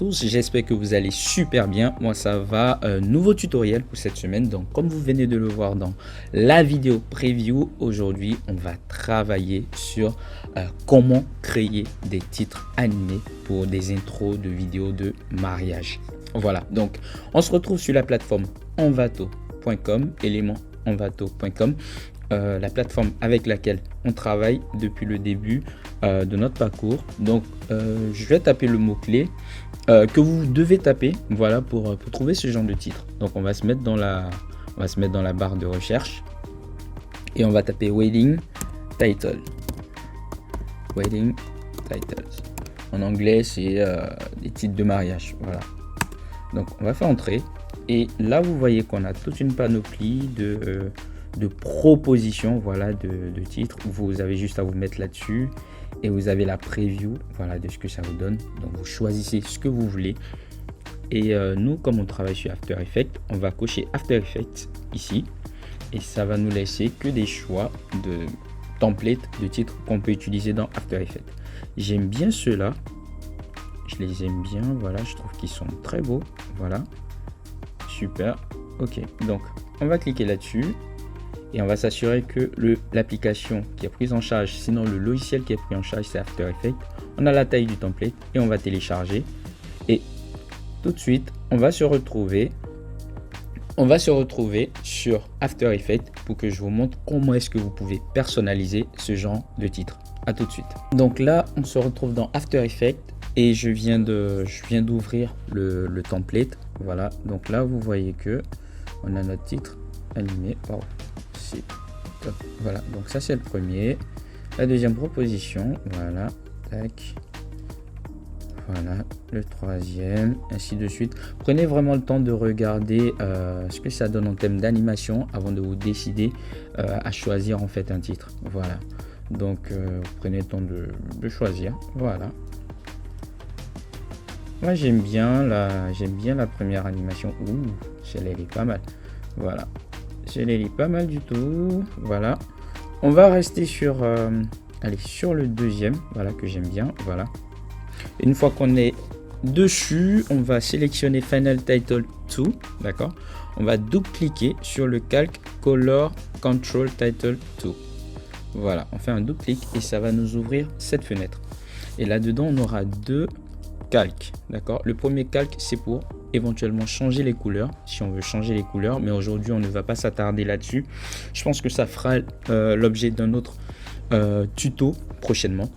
tous, j'espère que vous allez super bien. Moi ça va, nouveau tutoriel pour cette semaine. Donc comme vous venez de le voir dans la vidéo preview, aujourd'hui on va travailler sur comment créer des titres animés pour des intros de vidéos de mariage. Voilà, donc on se retrouve sur la plateforme envato.com, élément envato.com. La plateforme avec laquelle on travaille depuis le début de notre parcours. Donc je vais taper le mot-clé que vous devez taper, voilà, pour trouver ce genre de titre. Donc on va se mettre dans la barre de recherche et on va taper wedding title. Wedding titles. En anglais c'est des titres de mariage, voilà. Donc on va faire entrer et là vous voyez qu'on a toute une panoplie de propositions, voilà, de titres. Vous avez juste à vous mettre là-dessus et vous avez la preview, voilà, de ce que ça vous donne. Donc vous choisissez ce que vous voulez et nous, comme on travaille sur After Effects, on va cocher After Effects ici et ça va nous laisser que des choix de templates de titres qu'on peut utiliser dans After Effects. J'aime bien ceux-là, je les aime bien, voilà, je trouve qu'ils sont très beaux, voilà, super. Ok, donc on va cliquer là-dessus et on va s'assurer que l'application qui est prise en charge, sinon le logiciel qui est pris en charge, c'est After Effects. On a la taille du template et on va télécharger. Et tout de suite, on va se retrouver sur After Effects pour que je vous montre comment est-ce que vous pouvez personnaliser ce genre de titre. À tout de suite. Donc là, on se retrouve dans After Effects et je viens d'ouvrir le template. Voilà. Donc là, vous voyez que on a notre titre animé. Wow. Top. Voilà, donc ça c'est le premier. La deuxième proposition, voilà, tac, voilà, le troisième, ainsi de suite. Prenez vraiment le temps de regarder ce que ça donne en termes d'animation avant de vous décider à choisir en fait un titre. Voilà, donc prenez le temps de choisir. Voilà, moi j'aime bien la première animation. Ouh, celle-là elle est pas mal. Voilà, celle-là elle est pas mal du tout. Voilà, on va rester sur sur le deuxième, voilà, que j'aime bien. Voilà, une fois qu'on est dessus, on va sélectionner Final Title 2, d'accord. On va double-cliquer sur le calque Color Control Title 2. Voilà, on fait un double-clic et ça va nous ouvrir cette fenêtre. Et là-dedans, on aura deux calques, d'accord. Le premier calque, c'est pour éventuellement changer les couleurs, si on veut changer les couleurs, mais aujourd'hui, on ne va pas s'attarder là-dessus. Je pense que ça fera l'objet d'un autre tuto prochainement.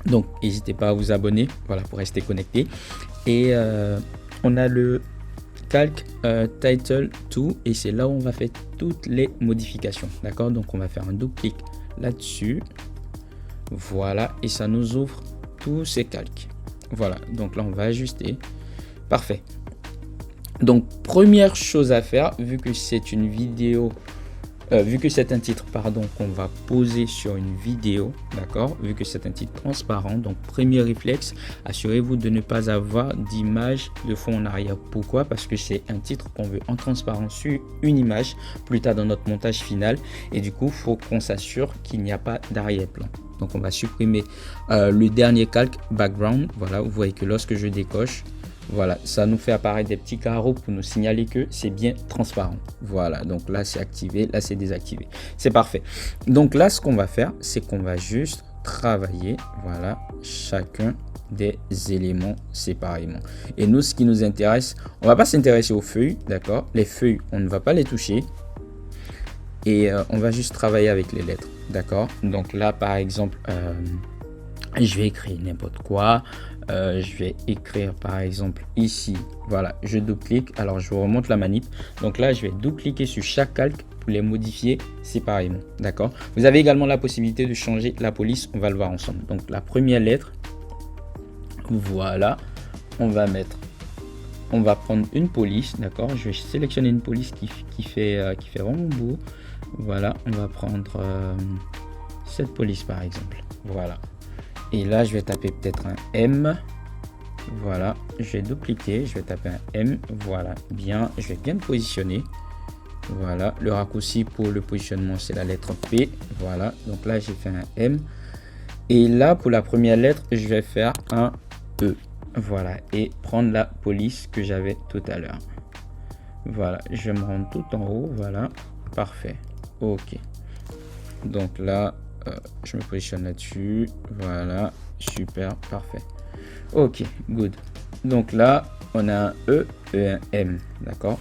Donc, n'hésitez pas à vous abonner, voilà, pour rester connecté. Et on a le calque Title 2 et c'est là où on va faire toutes les modifications, d'accord. Donc, on va faire un double clic là-dessus, voilà, et ça nous ouvre tous ces calques. Voilà, donc là, on va ajuster. Parfait. Donc, première chose à faire, vu que c'est une vidéo, vu que c'est un titre, pardon, qu'on va poser sur une vidéo, d'accord, vu que c'est un titre transparent, donc premier réflexe, assurez-vous de ne pas avoir d'image de fond en arrière. Pourquoi? Parce que c'est un titre qu'on veut en transparent sur une image plus tard dans notre montage final et du coup, il faut qu'on s'assure qu'il n'y a pas d'arrière-plan. Donc, on va supprimer le dernier calque background. Voilà, vous voyez que lorsque je décoche, voilà, ça nous fait apparaître des petits carreaux pour nous signaler que c'est bien transparent. Voilà, donc là c'est activé, là c'est désactivé. C'est parfait. Donc là, ce qu'on va faire, c'est qu'on va juste travailler, voilà, chacun des éléments séparément. Et nous, ce qui nous intéresse, on va pas s'intéresser aux feuilles, d'accord. Les feuilles, on ne va pas les toucher. Et on va juste travailler avec les lettres, d'accord. Donc là, par exemple, je vais écrire n'importe quoi. Je vais écrire par exemple ici, voilà, je double-clique. Alors je vous remonte la manip. Donc là, je vais double-cliquer sur chaque calque pour les modifier séparément, d'accord. Vous avez également la possibilité de changer la police, on va le voir ensemble. Donc la première lettre, voilà, on va prendre une police, d'accord. Je vais sélectionner une police qui fait vraiment beau. Voilà, on va prendre cette police par exemple, voilà. Et là, je vais taper peut-être un M. Voilà, je vais double-cliquer, je vais taper un M. Voilà, bien, je vais bien le positionner. Voilà, le raccourci pour le positionnement, c'est la lettre P. Voilà, donc là, j'ai fait un M. Et là, pour la première lettre, je vais faire un E. Voilà, et prendre la police que j'avais tout à l'heure. Voilà, je vais me rendre tout en haut. Voilà, parfait. Ok. Donc là, je me positionne là-dessus. Voilà, super, parfait. Ok, good. Donc là, on a un E et un M. D'accord.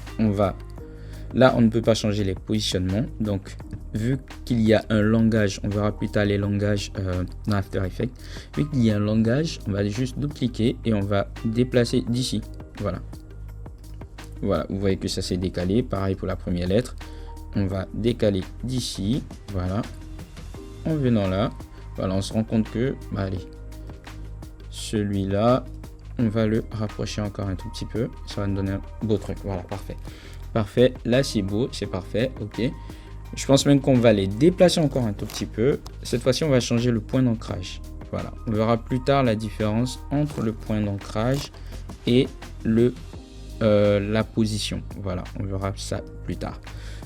Là, on ne peut pas changer les positionnements. Donc, vu qu'il y a un langage, on verra plus tard les langages dans After Effects. Vu qu'il y a un langage, on va juste double-cliquer et on va déplacer d'ici. Voilà. Voilà, vous voyez que ça s'est décalé. Pareil pour la première lettre. On va décaler d'ici. Voilà. En venant là, voilà, on se rend compte que, allez, celui-là, on va le rapprocher encore un tout petit peu. Ça va nous donner un beau truc. Voilà, parfait. Parfait. Là, c'est beau, c'est parfait. Ok. Je pense même qu'on va les déplacer encore un tout petit peu. Cette fois-ci, on va changer le point d'ancrage. Voilà. On verra plus tard la différence entre le point d'ancrage et la position. Voilà. On verra ça plus tard.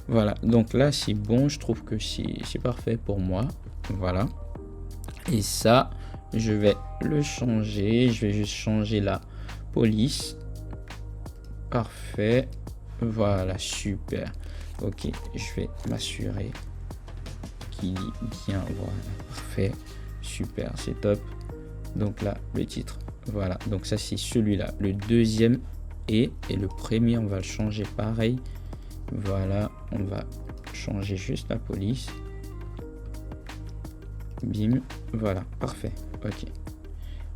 Voilà. Donc là, c'est bon. Je trouve que c'est parfait pour moi. Voilà. Et ça, je vais le changer. Je vais juste changer la police. Parfait. Voilà, super. Ok, je vais m'assurer qu'il est bien. Voilà, parfait. Super, c'est top. Donc là, le titre. Voilà, donc ça, c'est celui-là. Le deuxième et le premier, on va le changer pareil. Voilà, on va changer juste la police. Bim, voilà, parfait. Ok.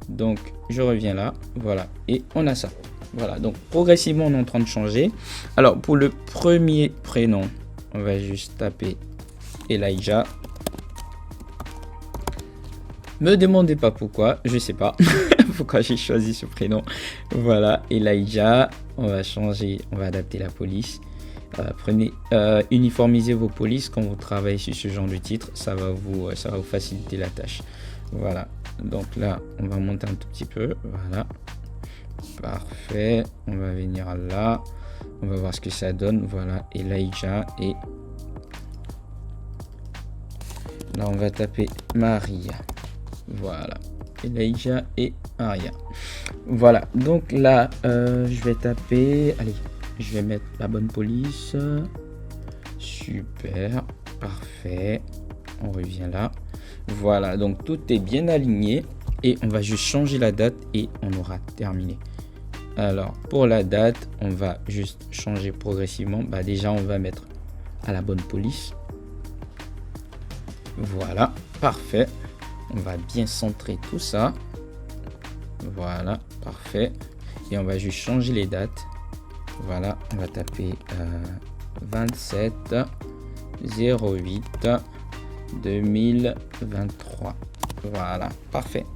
Donc, je reviens là. Voilà, et on a ça. Voilà, donc progressivement, on est en train de changer. Alors, pour le premier prénom, on va juste taper Elijah. Me demandez pas pourquoi, je sais pas pourquoi j'ai choisi ce prénom. Voilà, Elijah. On va changer, on va adapter la police. Uniformisez vos polices quand vous travaillez sur ce genre de titre. Ça va vous faciliter la tâche. Voilà, donc là, on va monter un tout petit peu. Voilà. Parfait, on va venir là, on va voir ce que ça donne. Voilà, Elijah, et là on va taper Maria. Voilà, Elijah et Maria. Voilà, donc là je vais taper, allez, je vais mettre la bonne police. Super, parfait, on revient là. Voilà, donc tout est bien aligné et on va juste changer la date et on aura terminé. Alors, pour la date, on va juste changer progressivement. Déjà, on va mettre à la bonne police. Voilà, parfait. On va bien centrer tout ça. Voilà, parfait. Et on va juste changer les dates. Voilà, on va taper 27 08 2023. Voilà, parfait.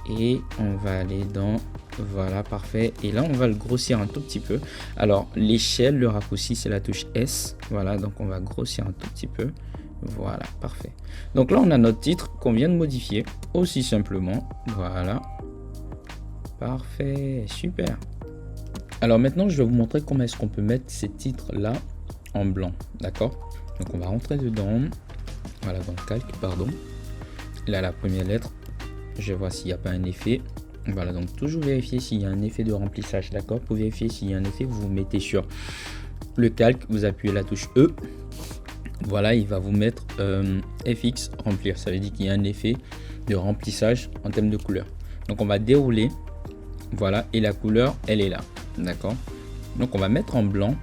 Et on va aller dans... Voilà, parfait. Et là, on va le grossir un tout petit peu. Alors, l'échelle, le raccourci, c'est la touche S. Voilà, donc on va grossir un tout petit peu. Voilà, parfait. Donc là, on a notre titre qu'on vient de modifier aussi simplement. Voilà. Parfait, super. Alors maintenant, je vais vous montrer comment est-ce qu'on peut mettre ces titres-là en blanc. D'accord? Donc on va rentrer dedans. Voilà, dans le calque, pardon. Là, la première lettre. Je vois s'il n'y a pas un effet. Voilà, donc toujours vérifier s'il y a un effet de remplissage, d'accord? Pour vérifier s'il y a un effet, vous vous mettez sur le calque, vous appuyez la touche E. Voilà, il va vous mettre FX remplir. Ça veut dire qu'il y a un effet de remplissage en termes de couleur. Donc on va dérouler, voilà, et la couleur, elle est là, d'accord? Donc on va mettre en blanc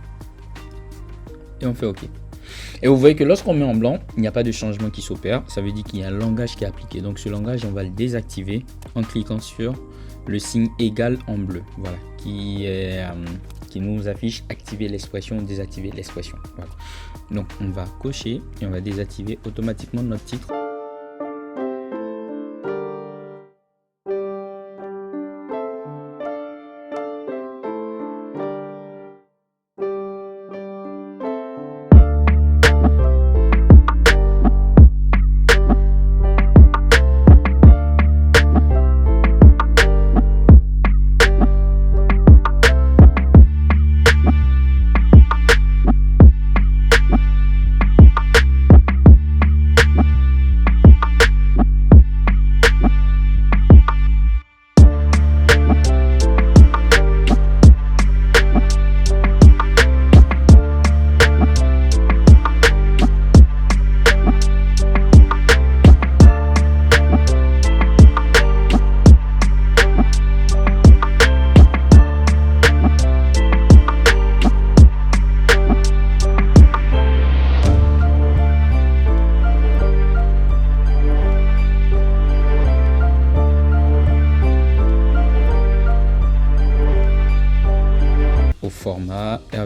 et on fait OK. Et vous voyez que lorsqu'on met en blanc, il n'y a pas de changement qui s'opère. Ça veut dire qu'il y a un langage qui est appliqué. Donc ce langage, on va le désactiver en cliquant sur le signe égal en bleu. Voilà, qui nous affiche activer l'expression ou désactiver l'expression. Voilà. Donc on va cocher et on va désactiver automatiquement notre titre.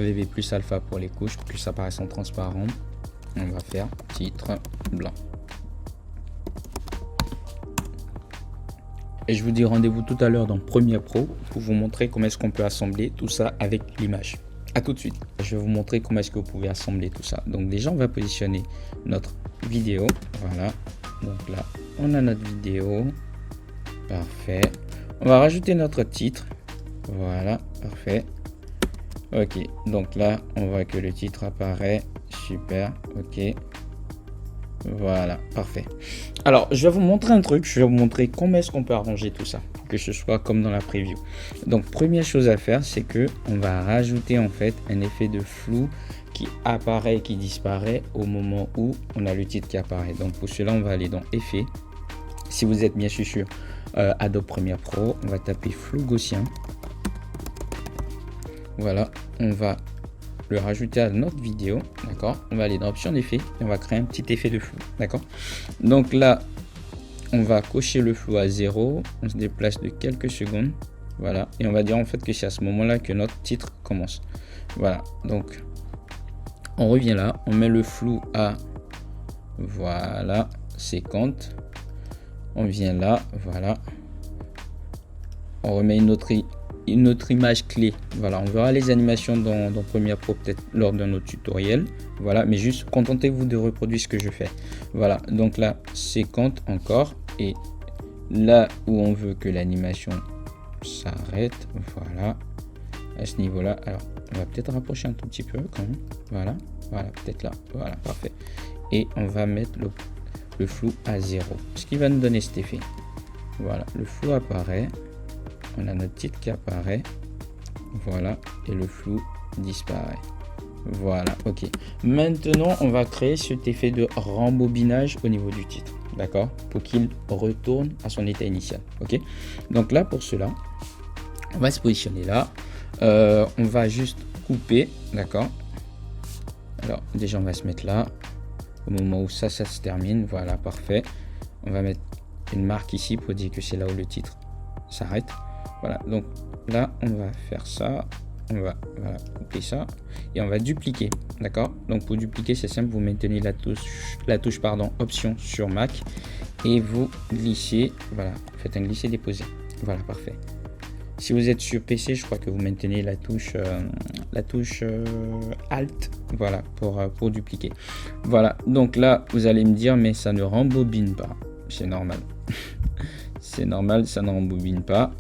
RGB plus alpha pour les couches, plus ça paraît en transparent. On va faire titre blanc. Et je vous dis rendez-vous tout à l'heure dans Premiere Pro pour vous montrer comment est-ce qu'on peut assembler tout ça avec l'image. À tout de suite. Je vais vous montrer comment est-ce que vous pouvez assembler tout ça. Donc déjà, on va positionner notre vidéo. Voilà. Donc là, on a notre vidéo. Parfait. On va rajouter notre titre. Voilà. Parfait. Ok. Donc là, on voit que le titre apparaît. Super. Ok. Voilà, parfait. Alors, je vais vous montrer un truc. Je vais vous montrer comment est-ce qu'on peut arranger tout ça pour que ce soit comme dans la preview. Donc, première chose à faire, c'est que on va rajouter en fait un effet de flou qui apparaît et qui disparaît au moment où on a le titre qui apparaît. Donc, pour cela, on va aller dans Effets. Si vous êtes bien sûr sur Adobe Premiere Pro, on va taper flou gaussien. Voilà, on va le rajouter à notre vidéo, d'accord. On va aller dans option d'effet et on va créer un petit effet de flou, d'accord. Donc là, on va cocher le flou à 0, on se déplace de quelques secondes, voilà, et on va dire en fait que c'est à ce moment là que notre titre commence. Voilà, donc on revient là, on met le flou à, voilà, 50, on vient là, voilà, on remet une autre image clé. Voilà, on verra les animations dans Premiere Pro peut-être lors d'un autre tutoriel. Voilà, mais juste contentez-vous de reproduire ce que je fais. Voilà, donc là, 50 encore. Et là où on veut que l'animation s'arrête, voilà, à ce niveau-là. Alors, on va peut-être rapprocher un tout petit peu quand même. Voilà, voilà, peut-être là. Voilà, parfait. Et on va mettre le flou à 0. Ce qui va nous donner cet effet. Voilà, le flou apparaît. On a notre titre qui apparaît, voilà, et le flou disparaît. Voilà, ok. Maintenant, on va créer cet effet de rembobinage au niveau du titre, d'accord, pour qu'il retourne à son état initial, ok. Donc là, pour cela, on va se positionner là. On va juste couper, d'accord. Alors, déjà, on va se mettre là, au moment où ça se termine, voilà, parfait. On va mettre une marque ici pour dire que c'est là où le titre s'arrête. Voilà, donc là on va faire ça, on va voilà, couper ça et on va dupliquer, d'accord. Donc pour dupliquer c'est simple, vous maintenez la touche pardon, option sur Mac et vous glissez, voilà, faites un glisser déposer, voilà, parfait. Si vous êtes sur PC, je crois que vous maintenez la touche Alt, voilà, pour dupliquer. Voilà, donc là vous allez me dire mais ça ne rembobine pas, c'est normal. C'est normal, ça ne rembobine pas.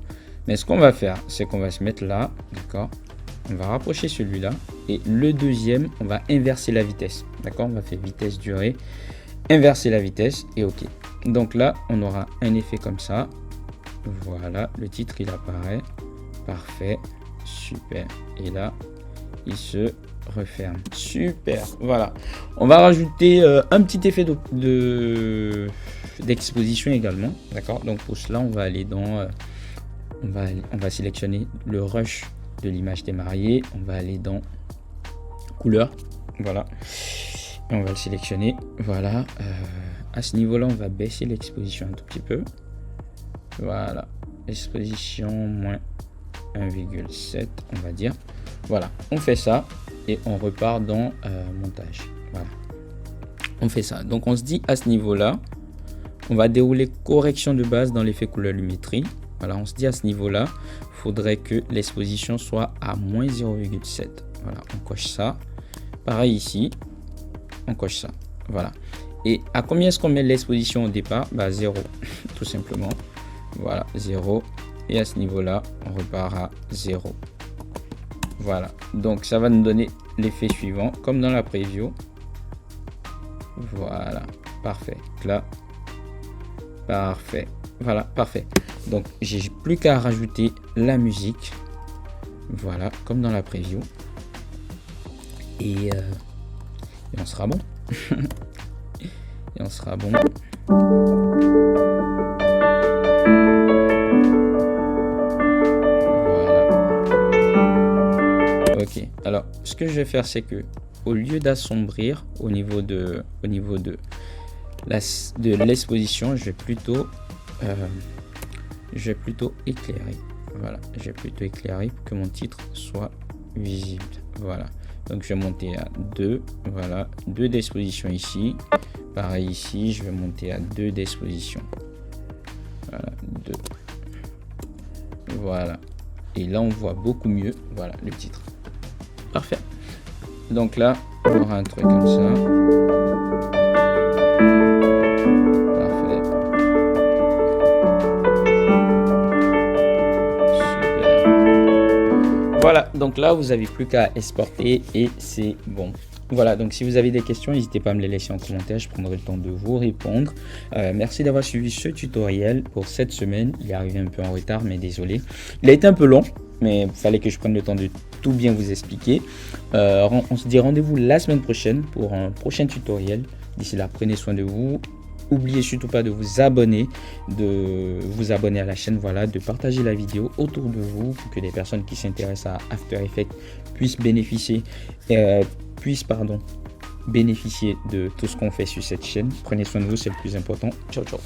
Mais ce qu'on va faire, c'est qu'on va se mettre là, d'accord. On va rapprocher celui-là. Et le deuxième, on va inverser la vitesse. D'accord, on va faire vitesse durée. Inverser la vitesse et OK. Donc là, on aura un effet comme ça. Voilà, le titre, il apparaît. Parfait, super. Et là, il se referme. Super, voilà. On va rajouter un petit effet d'exposition également, d'accord. Donc pour cela on va aller dans on va sélectionner le rush de l'image des mariés, on va aller dans couleur, voilà, et on va le sélectionner, voilà. À ce niveau là on va baisser l'exposition un tout petit peu, voilà, exposition moins 1,7 on va dire, voilà. On fait ça et on repart dans montage, voilà. On fait ça, donc on se dit à ce niveau là on va dérouler correction de base dans l'effet couleur lumétrie. Voilà, on se dit à ce niveau-là, il faudrait que l'exposition soit à moins 0,7. Voilà, on coche ça. Pareil ici, on coche ça. Voilà. Et à combien est-ce qu'on met l'exposition au départ? Bah 0, tout simplement. Voilà, 0. Et à ce niveau-là, on repart à 0. Voilà, donc ça va nous donner l'effet suivant, comme dans la preview. Voilà, parfait. Là, parfait. Voilà, parfait. Donc j'ai plus qu'à rajouter la musique, voilà, comme dans la preview, et on sera bon. Et on sera bon. Voilà. Ok, alors ce que je vais faire, c'est que au lieu d'assombrir au niveau de l'exposition, je vais plutôt éclairer. Voilà, je vais plutôt éclairer pour que mon titre soit visible. voilà. Donc je vais monter à 2, voilà, 2 d'exposition ici. Pareil ici, je vais monter à 2 d'exposition. Voilà, 2. Voilà. Et là, on voit beaucoup mieux, voilà, le titre. Parfait. Donc là, on aura un truc comme ça. Parfait. Super. Voilà, donc là, vous n'avez plus qu'à exporter et c'est bon. Voilà, donc si vous avez des questions, n'hésitez pas à me les laisser en commentaire, je prendrai le temps de vous répondre. Merci d'avoir suivi ce tutoriel pour cette semaine. Il est arrivé un peu en retard, mais désolé. Il a été un peu long, mais il fallait que je prenne le temps de tout bien vous expliquer. On se dit rendez-vous la semaine prochaine pour un prochain tutoriel. D'ici là, prenez soin de vous. N'oubliez surtout pas de vous abonner à la chaîne, voilà, de partager la vidéo autour de vous pour que les personnes qui s'intéressent à After Effects puissent bénéficier de tout ce qu'on fait sur cette chaîne. Prenez soin de vous, c'est le plus important. Ciao, ciao.